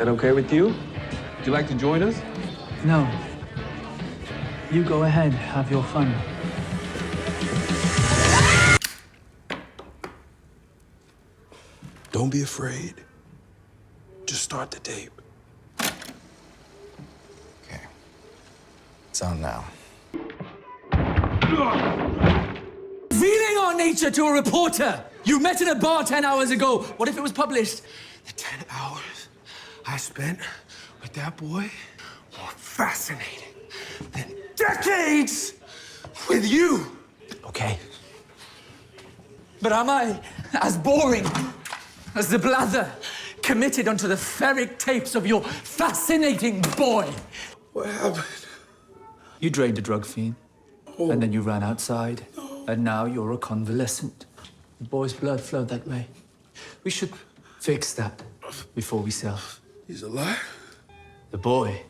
that okay with you? Would you like to join us? No. You go ahead, have your fun. Don't be afraid. Just start the tape. Okay. It's on now. Revealing our nature to a reporter! You met in a bar 10 hours ago. What if it was published? The 10 hours I spent with that boy more fascinating than decades with you. Okay. But am I as boring as the blather committed onto the ferric tapes of your fascinating boy? What happened? You drained a drug fiend, and then you ran outside, and now you're a convalescent. The boy's blood flowed that way. We should fix that before we sell. He's alive? The boy,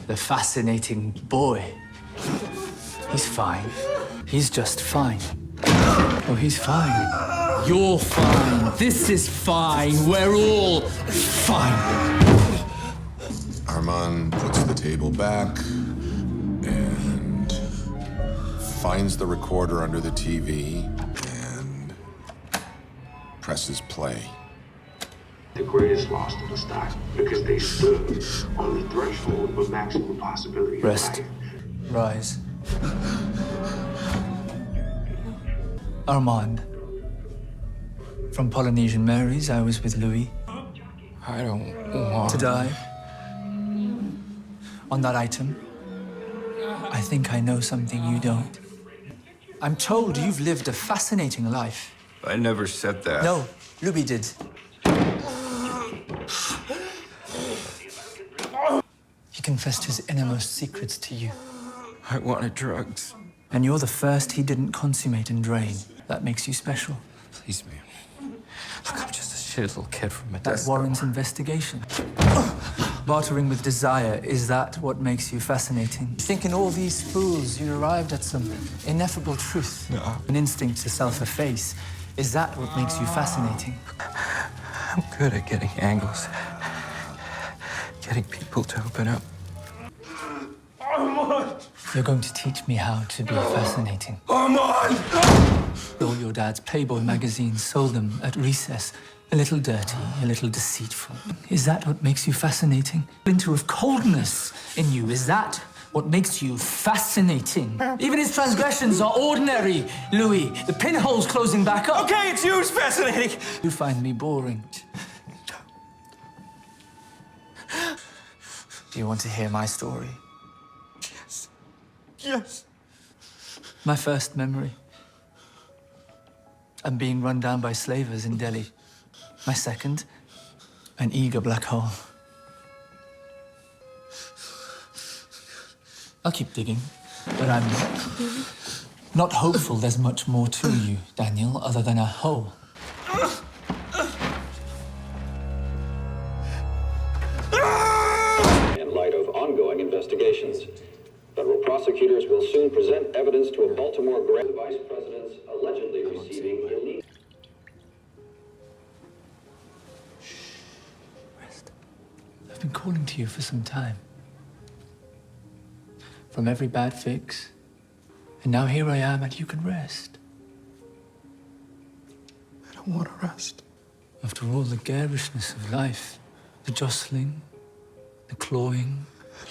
the fascinating boy, he's fine. He's just fine. Oh, he's fine. You're fine. This is fine. We're all fine. Armand puts the table back and finds the recorder under the TV and presses play. The greatest loss to Lestat because they stood on the threshold of maximum possibility of Rest. life. Rise. Armand. From Polynesian Mary's, I was with Louis. I don't want To die. On that item. I think I know something you don't. I'm told you've lived a fascinating life. I never said that. No, Louis did. He confessed his innermost secrets to you. I wanted drugs. And you're the first he didn't consummate and drain. That makes you special. Please, man. Look, I'm just a shitty little kid from a That desk. warrants investigation. Bartering with desire, is that what makes you fascinating? You think in all these fools you arrived at some ineffable truth? No. An instinct to self-efface. Is that what makes you fascinating? I'm good at getting angles. Getting people to open up. You're going to teach me how to be fascinating. Armand! All your dad's Playboy magazines, sold them at recess. A little dirty, a little deceitful. Is that what makes you fascinating? Winter of coldness in you, is that what makes you fascinating? Even his transgressions are ordinary, Louis. The pinhole's closing back up. Okay, it's you who's fascinating. You find me boring. Do you want to hear my story? Yes. My first memory. I'm being run down by slavers in Delhi. My second, an eager black hole. I'll keep digging, but I'm not hopeful there's much more to you, Daniel, other than a hole. In light of ongoing investigations, federal prosecutors will soon present evidence to a Baltimore grand vice president's allegedly receiving illegal. Rest. I've been calling to you for some time. From every bad fix, and now here I am and you can rest. I don't want to rest. After all the garishness of life, the jostling, the clawing,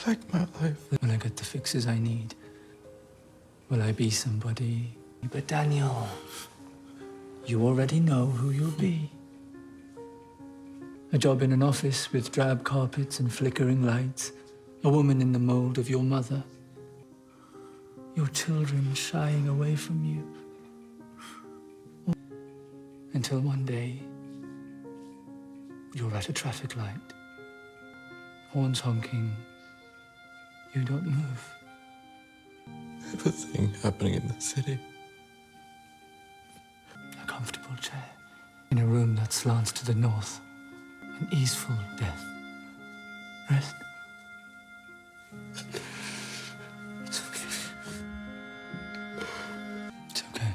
I like my life. will I get the fixes I need? Will I be somebody? But Daniel, you already know who you'll be. A job in an office with drab carpets and flickering lights. A woman in the mold of your mother. Your children shying away from you. Until one day, you're at a traffic light. Horns honking. You don't move. I have a thing happening in the city. A comfortable chair in a room that slants to the north. An easeful death. Rest. It's okay. It's okay.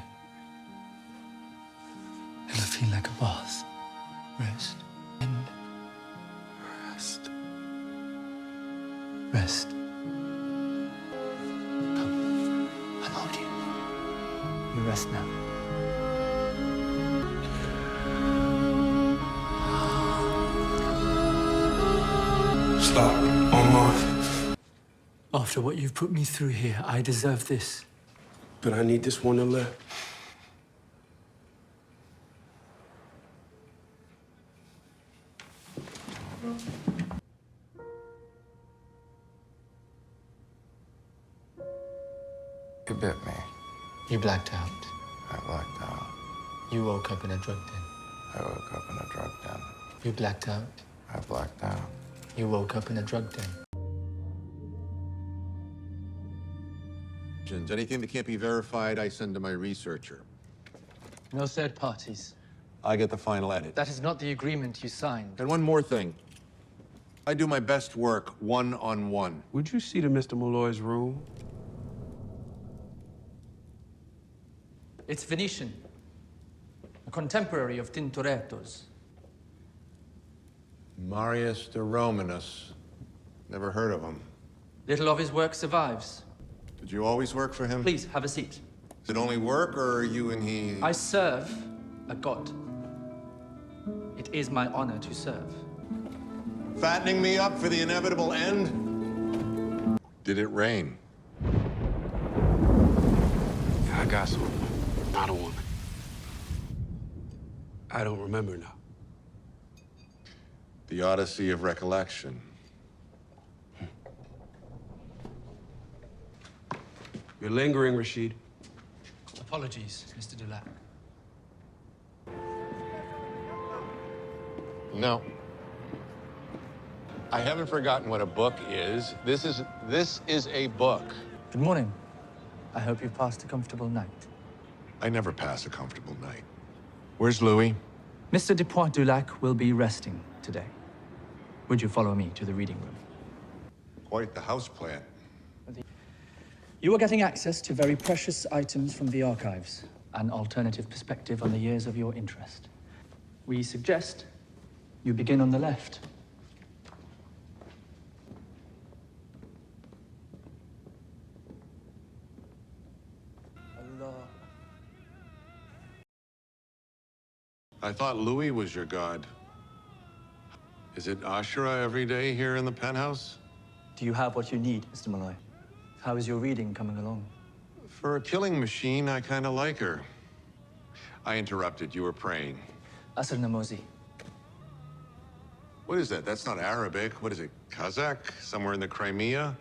It'll feel like a bath. Rest. And rest. Come, I'll hold you. You rest now. Stop, Armand. After what you've put me through here, I deserve this. But I need this one to live. You bit me. You blacked out. I blacked out. You woke up in a drug den. I woke up in a drug den. You blacked out. I blacked out. You woke up in a drug den. Anything that can't be verified, I send to my researcher. No third parties. I get the final edit. That is not the agreement you signed. And one more thing. I do my best work one-on-one. Would you see to Mr. Malloy's room? It's Venetian, a contemporary of Tintoretto's. Marius de Romanus. Never heard of him. Little of his work survives. Did you always work for him? Please, have a seat. Is it only work, or are you and he... I serve a god. It is my honor to serve. Fattening me up for the inevitable end? Did it rain? I got someone, not a woman. I don't remember now. The Odyssey of Recollection. You're lingering, Rashid. Apologies, Mr. Dulac. No. I haven't forgotten what a book is. This is a book. Good morning. I hope you've passed a comfortable night. I never pass a comfortable night. Where's Louis? Mr. Dupont Dulac will be resting today. Would you follow me to the reading room? Quite the houseplant. You are getting access to very precious items from the archives, an alternative perspective on the years of your interest. We suggest you begin on the left. Allah. I thought Louis was your god. Is it Ashura every day here in the penthouse? Do you have what you need, Mr. Malloy? How is your reading coming along? For a killing machine, I kind of like her. I interrupted. You were praying. Asr Namozi. What is that? That's not Arabic. What is it, Kazakh? Somewhere in the Crimea?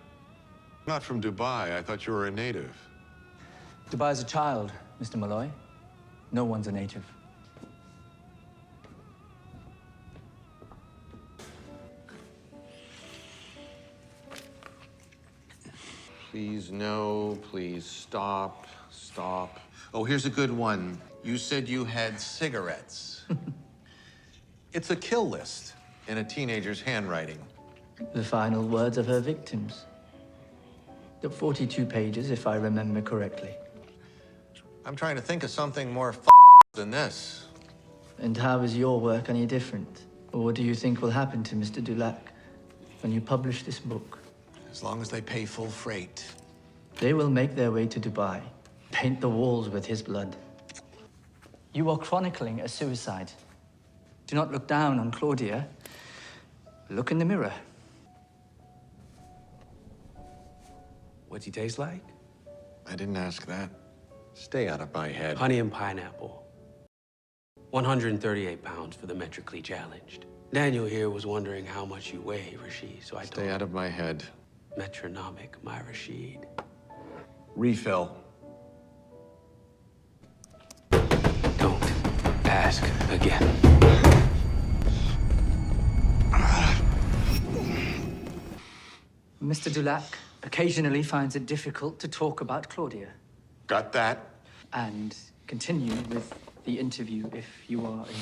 Not from Dubai. I thought you were a native. Dubai is a child, Mr. Malloy. No one's a native. Please, no. Please, stop. Stop. Oh, here's a good one. You said you had cigarettes. It's a kill list in a teenager's handwriting. The final words of her victims. The 42 pages, if I remember correctly. I'm trying to think of something more than this. And how is your work any different? Or what do you think will happen to Mr. Dulac when you publish this book? As long as they pay full freight. They will make their way to Dubai, paint the walls with his blood. You are chronicling a suicide. Do not look down on Claudia. Look in the mirror. What's he taste like? I didn't ask that. Stay out of my head. Honey and pineapple. 138 pounds for the metrically challenged. Daniel here was wondering how much you weigh, Rashid, so I told Stay out of my head. metronomic, my Rashid. Refill. Don't ask again. Mr. Dulac occasionally finds it difficult to talk about Claudia. Got that? And continue with the interview if you are in.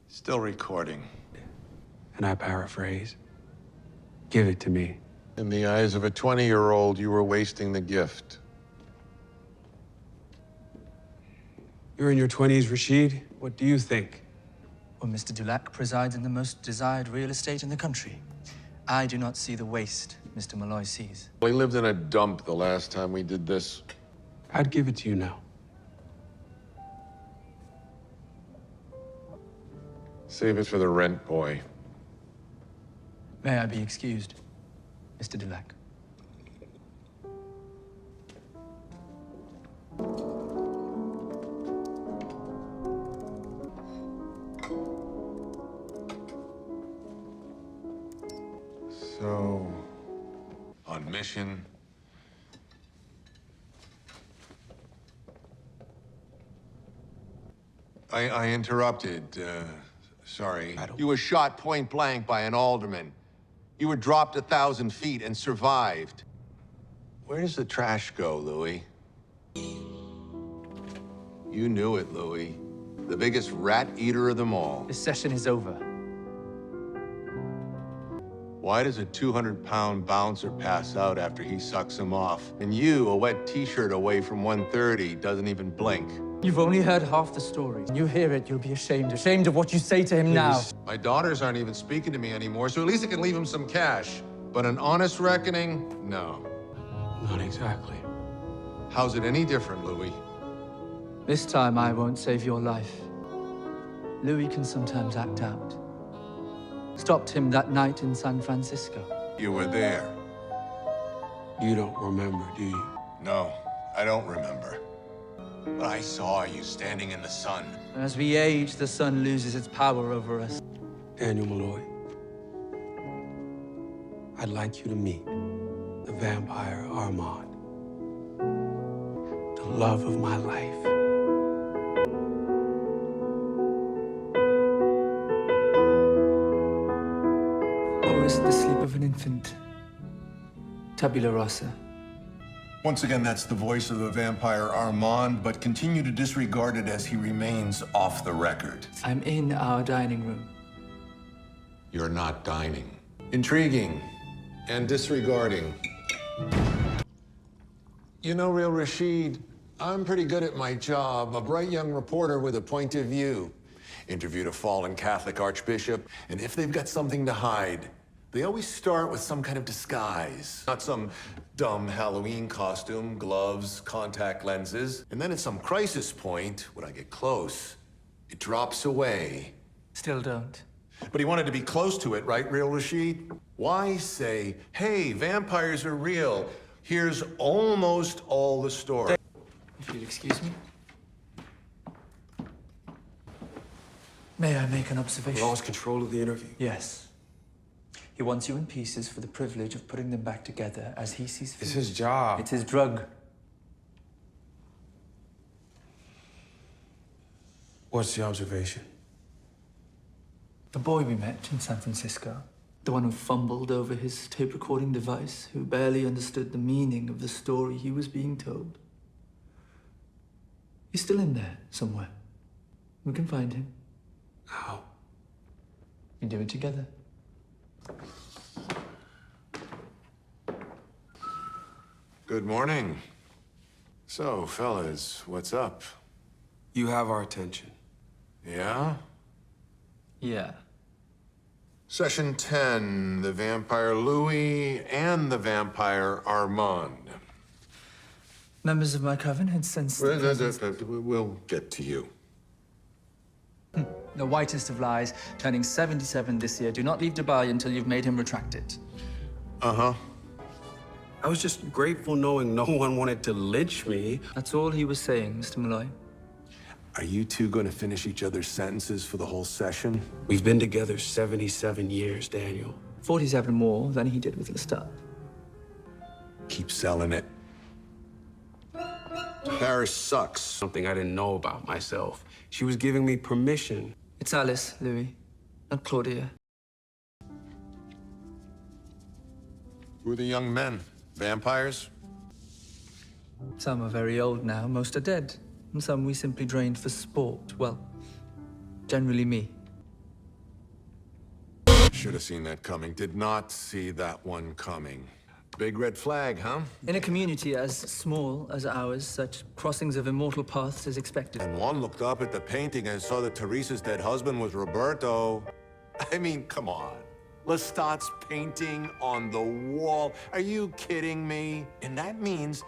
Still recording. And I paraphrase, give it to me. In the eyes of a 20-year-old, you were wasting the gift. You're in your 20s, Rashid. What do you think? Well, Mr. Dulac presides in the most desired real estate in the country. I do not see the waste Mr. Malloy sees. We lived in a dump the last time we did this. I'd give it to you now. Save it for the rent boy. May I be excused, Mr. Dulac? So, on mission. I interrupted. Sorry. You were shot point blank by an alderman. You were dropped 1,000 feet and survived. Where does the trash go, Louis? You knew it, Louis. The biggest rat eater of them all. This session is over. Why does a 200-pound bouncer pass out after he sucks him off? And you, a wet t-shirt away from 130, doesn't even blink. You've only heard half the story. When you hear it, you'll be ashamed. Ashamed of what you say to him now. My daughters aren't even speaking to me anymore, so at least I can leave him some cash. But an honest reckoning, no. Not exactly. How's it any different, Louis? This time, I won't save your life. Louis can sometimes act out. Stopped him that night in San Francisco. You were there. You don't remember, do you? No, I don't remember. But I saw you standing in the sun. As we age, the sun loses its power over us. Daniel Malloy, I'd like you to meet the vampire Armand. The love of my life. Or is it the sleep of an infant? Tabula rasa. Once again, that's the voice of the vampire Armand, but continue to disregard it as he remains off the record. I'm in our dining room. You're not dining. Intriguing and disregarding. You know, real Rashid, I'm pretty good at my job. A bright young reporter with a point of view. Interviewed a fallen Catholic archbishop, and if they've got something to hide, they always start with some kind of disguise. Not some dumb Halloween costume, gloves, contact lenses. And then at some crisis point, when I get close, it drops away. Still don't. But he wanted to be close to it, right, real Rashid? Why say, hey, vampires are real. Here's almost all the story. If you'd excuse me. May I make an observation? Lost control of the interview. Yes. He wants you in pieces for the privilege of putting them back together as he sees fit. It's his job. It's his drug. What's the observation? The boy we met in San Francisco, the one who fumbled over his tape recording device, who barely understood the meaning of the story he was being told. He's still in there somewhere. We can find him. How? We do it together. Good morning. So, fellas, what's up? You have our attention. Yeah? Yeah. Session 10, the vampire Louis and the vampire Armand. Members of my coven had sensed the presence- We'll get to you. The whitest of lies, turning 77 this year. Do not leave Dubai until you've made him retract it. Uh-huh. I was just grateful knowing no one wanted to lynch me. That's all he was saying, Mr. Malloy. Are you two going to finish each other's sentences for the whole session? We've been together 77 years, Daniel. 47 more than he did with Lestat. Keep selling it. Paris sucks. Something I didn't know about myself. She was giving me permission. It's Alice, Louis, not Claudia. Who are the young men? Vampires? Some are very old now, most are dead. And some we simply drained for sport. Well, generally me. Should have seen that coming. Did not see that one coming. Big red flag, huh? In a community as small as ours, such crossings of immortal paths is expected. And Juan looked up at the painting and saw that Teresa's dead husband was Roberto. I mean, come on. Lestat's painting on the wall. Are you kidding me? And that means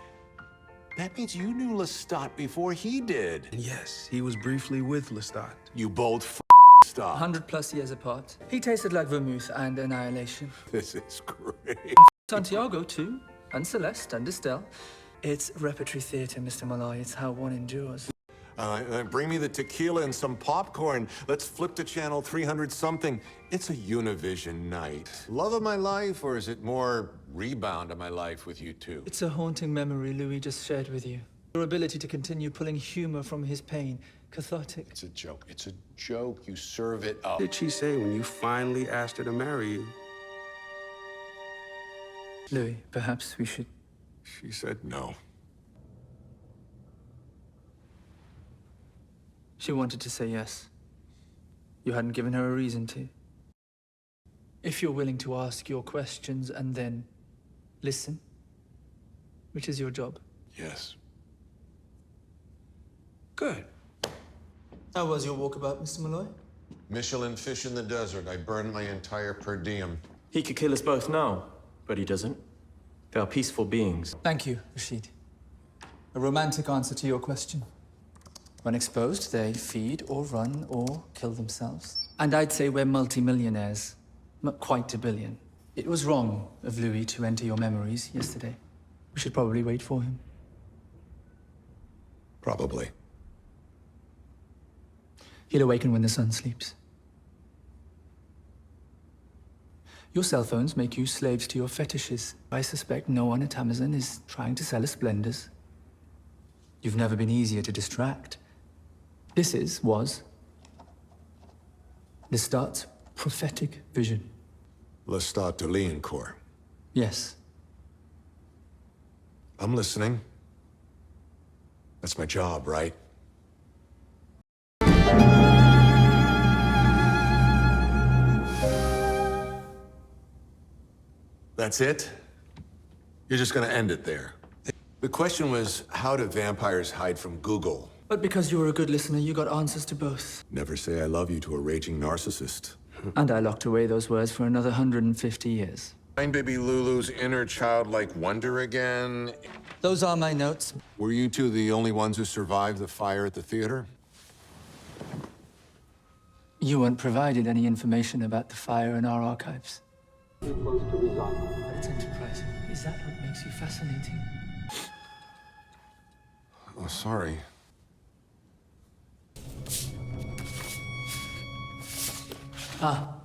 you knew Lestat before he did. And yes, he was briefly with Lestat. You both stopped. 100+ years apart. He tasted like vermouth and annihilation. This is great. Santiago, too, and Celeste, and Estelle. It's repertory theater, Mr. Malloy. It's how one endures. Bring me the tequila and some popcorn. Let's flip to channel 300-something. It's a Univision night. Love of my life, or is it more rebound of my life with you two? It's a haunting memory Louis just shared with you. Your ability to continue pulling humor from his pain. Cathartic. It's a joke. It's a joke. You serve it up. What did she say when you finally asked her to marry you? Louis, perhaps we should... She said no. She wanted to say yes. You hadn't given her a reason to. If you're willing to ask your questions and then listen, which is your job. Yes. Good. How was your walkabout, Mr. Malloy? Michelin fish in the desert. I burned my entire per diem. He could kill us both now, but he doesn't. They are peaceful beings. Thank you, Rashid. A romantic answer to your question. When exposed, they feed or run or kill themselves. And I'd say we're multimillionaires. Not quite a billion. It was wrong of Louis to enter your memories yesterday. We should probably wait for him. Probably. He'll awaken when the sun sleeps. Your cell phones make you slaves to your fetishes. I suspect no one at Amazon is trying to sell us blenders. You've never been easier to distract. This was Lestat's prophetic vision. Lestat de Liancourt. Yes. I'm listening. That's my job, right? That's it? You're just gonna end it there? The question was, how do vampires hide from Google? But because you were a good listener, you got answers to both. Never say I love you to a raging narcissist. And I locked away those words for another 150 years. Find baby Lulu's inner childlike wonder again. Those are my notes. Were you two the only ones who survived the fire at the theater? You weren't provided any information about the fire in our archives. Close to resign. But it's enterprising. Is that what makes you fascinating? Oh, sorry.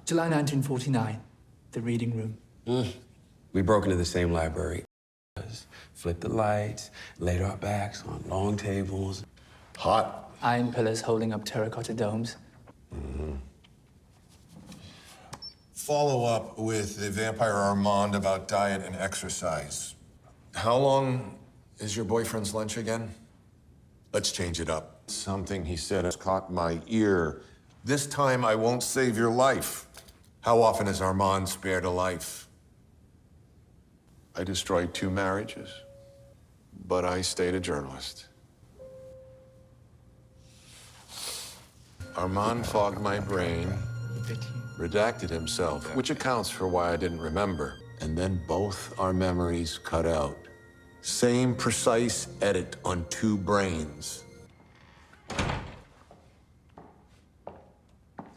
July 1949. The reading room. We broke into the same library. Flipped the lights, laid our backs on long tables. Hot. Iron pillars holding up terracotta domes. Follow up with the Vampire Armand about diet and exercise. How long is your boyfriend's lunch again? Let's change it up. Something he said has caught my ear. This time I won't save your life. How often has Armand spared a life? I destroyed 2 marriages, but I stayed a journalist. Armand fogged my brain, redacted himself, which accounts for why I didn't remember. And then both our memories cut out. Same precise edit on 2 brains.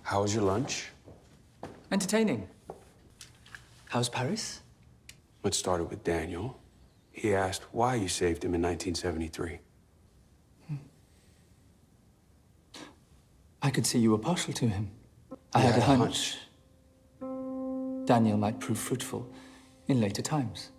How was your lunch? Entertaining. How's Paris? It started with Daniel. He asked why you saved him in 1973. I could see you were partial to him. I had a hunch. Daniel might prove fruitful in later times.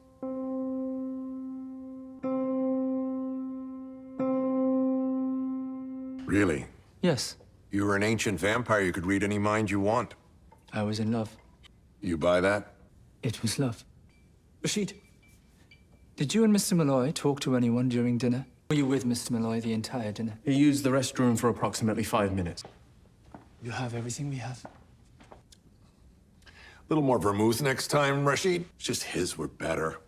Really? Yes, You were an ancient vampire. You could read any mind you want. I was in love. You buy that? It was love. Rashid, did you and Mr. Malloy talk to anyone during dinner? Were you with Mr. Malloy the entire dinner? He used the restroom for approximately 5 minutes. You have everything we have. A little more vermouth next time, Rashid. It's just his were better.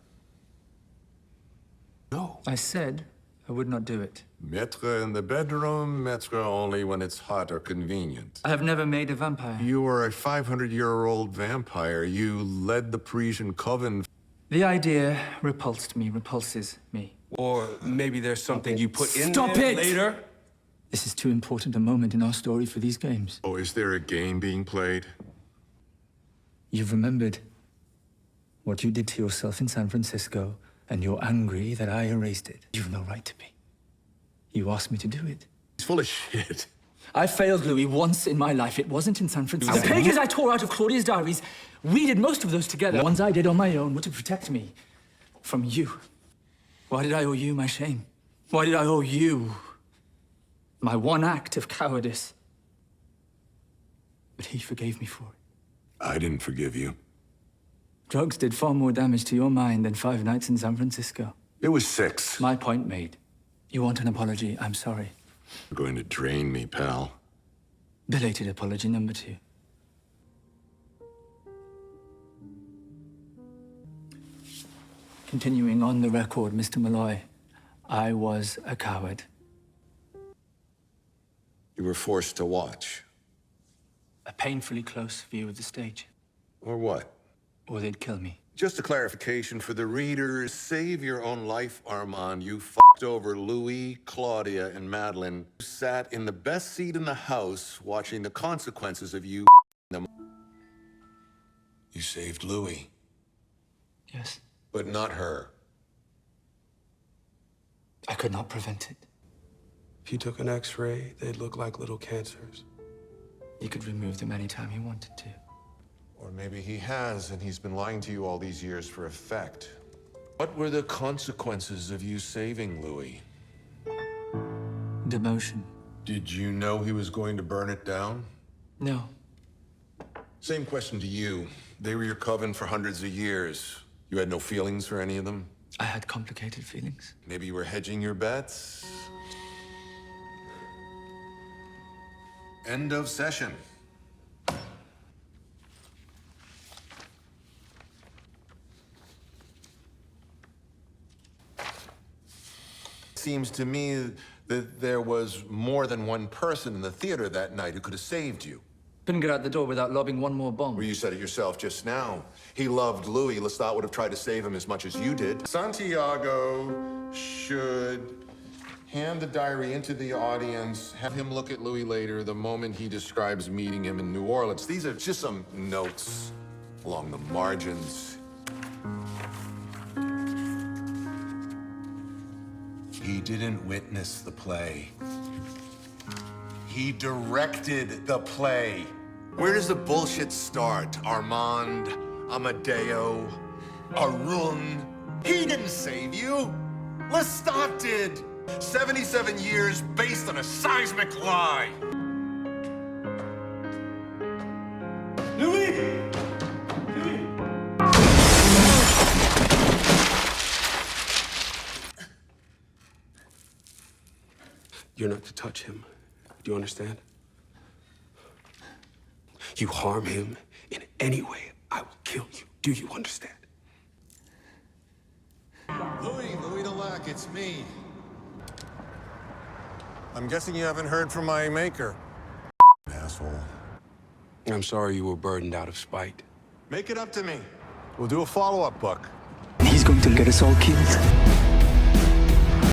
No. I said I would not do it. Maître in the bedroom, maître only when it's hot or convenient. I have never made a vampire. You are a 500-year-old vampire. You led the Parisian coven. The idea repulsed me, repulses me. Or maybe there's something you put in Stop there it! later. This is too important a moment in our story for these games. Oh, is there a game being played? You've remembered what you did to yourself in San Francisco, and you're angry that I erased it. You've no right to be. You asked me to do it. He's full of shit. I failed Louis once in my life. It wasn't in San Francisco. The pages I tore out of Claudia's diaries, we did most of those together. The ones I did on my own were to protect me from you. Why did I owe you my shame? Why did I owe you my one act of cowardice? But he forgave me for it. I didn't forgive you. Drugs did far more damage to your mind than 5 nights in San Francisco. It was 6. My point made. You want an apology? I'm sorry. You're going to drain me, pal. Belated apology number 2. Continuing on the record, Mr. Malloy, I was a coward. You were forced to watch. A painfully close view of the stage. Or what? Or they'd kill me. Just a clarification for the readers. Save your own life, Armand. You f***ed over Louis, Claudia, and Madeline. You sat in the best seat in the house watching the consequences of you them. You saved Louis. Yes. But not her. I could not prevent it. If you took an X-ray, they'd look like little cancers. He could remove them anytime he wanted to. Or maybe he has, and he's been lying to you all these years for effect. What were the consequences of you saving Louis? Demotion. Did you know he was going to burn it down? No. Same question to you. They were your coven for hundreds of years. You had no feelings for any of them? I had complicated feelings. Maybe you were hedging your bets? End of session. Seems to me that there was more than one person in the theater that night who could have saved you. Couldn't get out the door without lobbing one more bomb. Well, you said it yourself just now. He loved Louis. Lestat would have tried to save him as much as you did. Santiago should hand the diary into the audience, have him look at Louis later the moment he describes meeting him in New Orleans. These are just some notes along the margins. He didn't witness the play. He directed the play. Where does the bullshit start? Armand, Amadeo, Arun. He didn't save you. Lestat did. 77 years based on a seismic lie. Louis! You're not to touch him. Do you understand? You harm him in any way, I will kill you. Do you understand? Louis Delac, it's me. I'm guessing you haven't heard from my maker. Asshole. I'm sorry you were burdened out of spite. Make it up to me. We'll do a follow-up book. He's going to get us all killed.